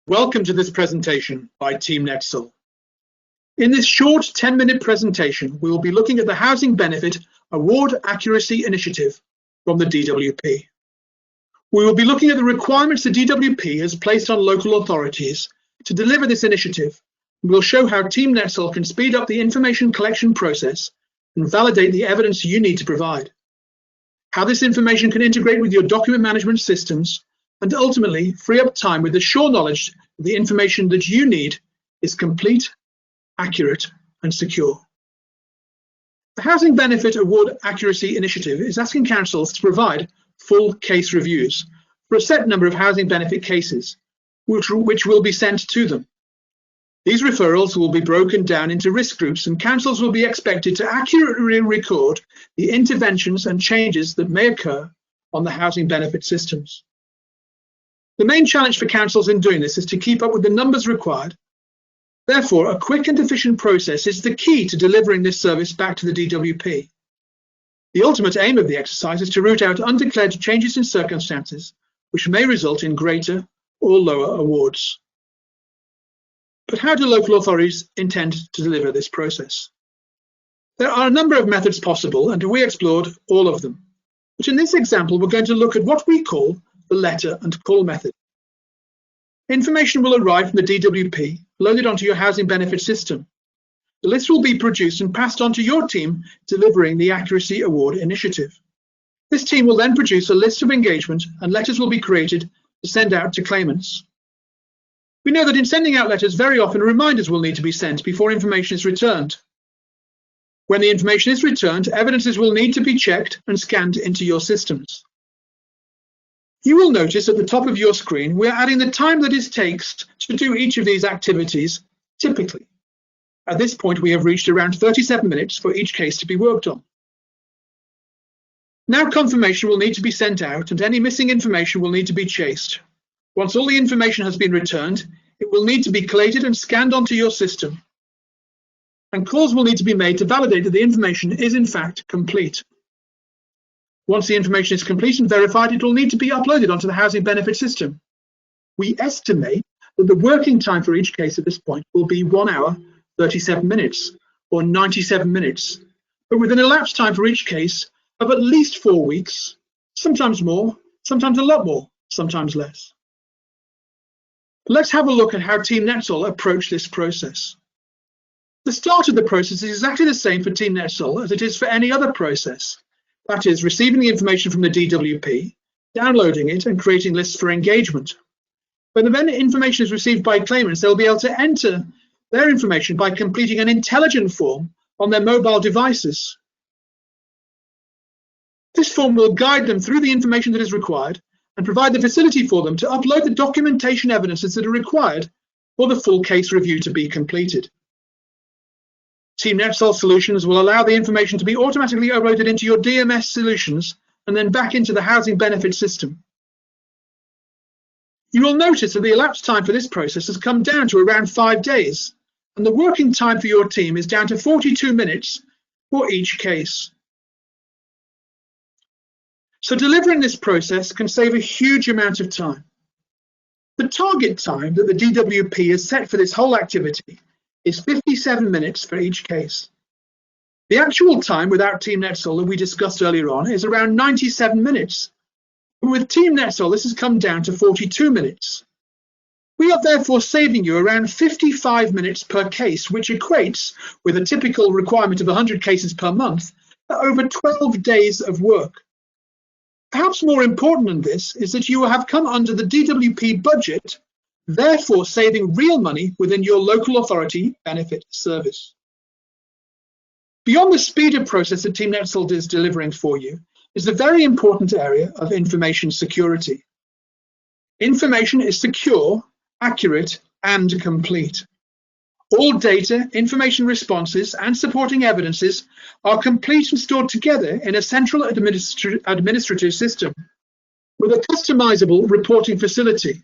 Welcome to this presentation by Team Netsol. In this short 10-minute presentation, we will be looking at the Housing Benefit Award Accuracy Initiative from the DWP. We will be looking at the requirements the DWP has placed on local authorities to deliver this initiative. We'll show how Team Netsol can speed up the information collection process and validate the evidence you need to provide, how this information can integrate with your document management systems, and ultimately free up time with the sure knowledge that the information that you need is complete, accurate, and secure. The Housing Benefit Award Accuracy Initiative is asking councils to provide full case reviews for a set number of housing benefit cases, which will be sent to them. These referrals will be broken down into risk groups, and councils will be expected to accurately record the interventions and changes that may occur on the housing benefit systems. The main challenge for councils in doing this is to keep up with the numbers required. Therefore, a quick and efficient process is the key to delivering this service back to the DWP. The ultimate aim of the exercise is to root out undeclared changes in circumstances, which may result in greater or lower awards. But how do local authorities intend to deliver this process? There are a number of methods possible, and we explored all of them. But in this example, we're going to look at what we call the letter and call method. Information will arrive from the DWP, loaded onto your housing benefit system. The list will be produced and passed on to your team delivering the Accuracy Award Initiative. This team will then produce a list of engagement, and letters will be created to send out to claimants. We know that in sending out letters, very often reminders will need to be sent before information is returned. When the information is returned, evidences will need to be checked and scanned into your systems. You will notice at the top of your screen, we're adding the time that it takes to do each of these activities typically. At this point, we have reached around 37 minutes for each case to be worked on. Now confirmation will need to be sent out, and any missing information will need to be chased. Once all the information has been returned, it will need to be collated and scanned onto your system. And calls will need to be made to validate that the information is in fact complete. Once the information is complete and verified, it will need to be uploaded onto the housing benefit system. We estimate that the working time for each case at this point will be 1 hour, 37 minutes, or 97 minutes, but with an elapsed time for each case of at least 4 weeks, sometimes more, sometimes a lot more, sometimes less. Let's have a look at how Team Netsol approach this process. The start of the process is exactly the same for Team Netsol as it is for any other process. That is, receiving the information from the DWP, downloading it, and creating lists for engagement. When the information is received by claimants, they'll be able to enter their information by completing an intelligent form on their mobile devices. This form will guide them through the information that is required and provide the facility for them to upload the documentation evidences that are required for the full case review to be completed. Team Netsol solutions will allow the information to be automatically uploaded into your DMS solutions and then back into the housing benefit system. You will notice that the elapsed time for this process has come down to around 5 days, and the working time for your team is down to 42 minutes for each case. So delivering this process can save a huge amount of time. The target time that the DWP has set for this whole activity is 57 minutes for each case. The actual time without Team Netsol that we discussed earlier on is around 97 minutes. But with Team Netsol, this has come down to 42 minutes. We are therefore saving you around 55 minutes per case, which equates, with a typical requirement of 100 cases per month, to over 12 days of work. Perhaps more important than this is that you have come under the DWP budget, therefore saving real money within your local authority benefit service. Beyond the speed of process that Team Netsol is delivering for you is the very important area of information security. Information is secure, accurate, and complete. All data, information responses, and supporting evidences are complete and stored together in a central administrative system with a customizable reporting facility.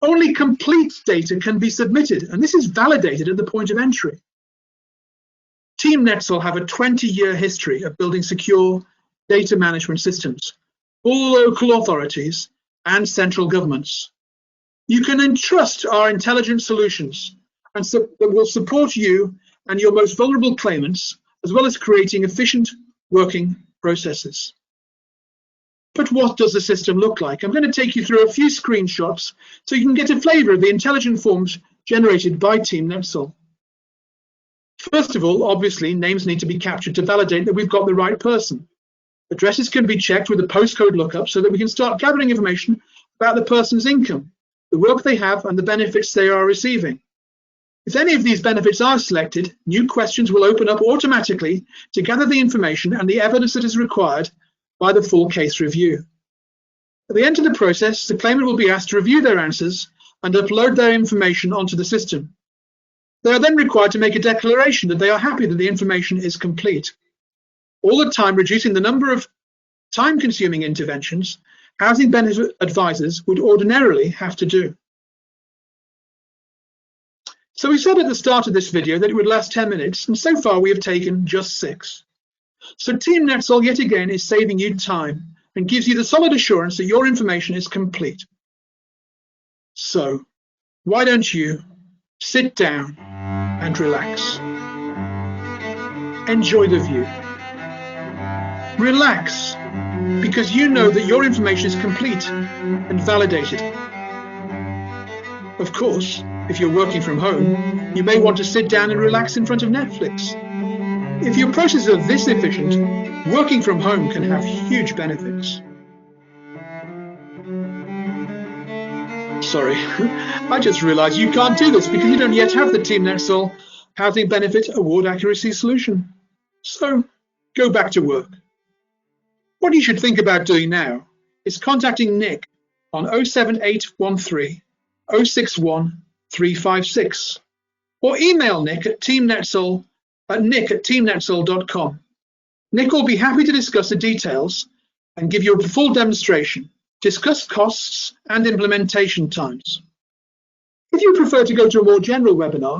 Only complete data can be submitted, and this is validated at the point of entry. Team Netsol have a 20-year history of building secure data management systems for local authorities and central governments. You can entrust our intelligent solutions and that will support you and your most vulnerable claimants, as well as creating efficient working processes. But what does the system look like? I'm going to take you through a few screenshots so you can get a flavour of the intelligent forms generated by Team Netsol. First of all, obviously, names need to be captured to validate that we've got the right person. Addresses can be checked with a postcode lookup so that we can start gathering information about the person's income, the work they have, and the benefits they are receiving. If any of these benefits are selected, new questions will open up automatically to gather the information and the evidence that is required by the full case review. At the end of the process, the claimant will be asked to review their answers and upload their information onto the system. They are then required to make a declaration that they are happy that the information is complete. All the time reducing the number of time-consuming interventions housing benefit advisors would ordinarily have to do. So we said at the start of this video that it would last 10 minutes, and so far we have taken just 6. So Team Netsol yet again is saving you time and gives you the solid assurance that your information is complete. So why don't you sit down and relax. Enjoy the view. Relax, because you know that your information is complete and validated. Of course, if you're working from home, you may want to sit down and relax in front of Netflix. If your processes are this efficient, working from home can have huge benefits. Sorry, I just realized you can't do this because you don't yet have the Team Netsol Housing Benefit Award Accuracy solution. So go back to work. What you should think about doing now is contacting Nick on 07813 061 356 or email Nick at nick@teamnetsol.com. Nick will be happy to discuss the details and give you a full demonstration, discuss costs and implementation times. If you prefer to go to a more general webinar,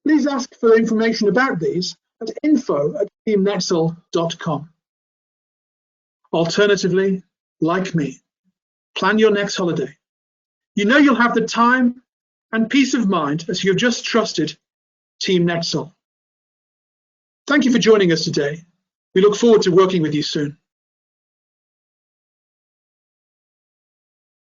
please ask for information about these at info@teamnetsol.com. Alternatively, like me, plan your next holiday. You know you'll have the time and peace of mind as you've just trusted Team Netsol. Thank you for joining us today. We look forward to working with you soon.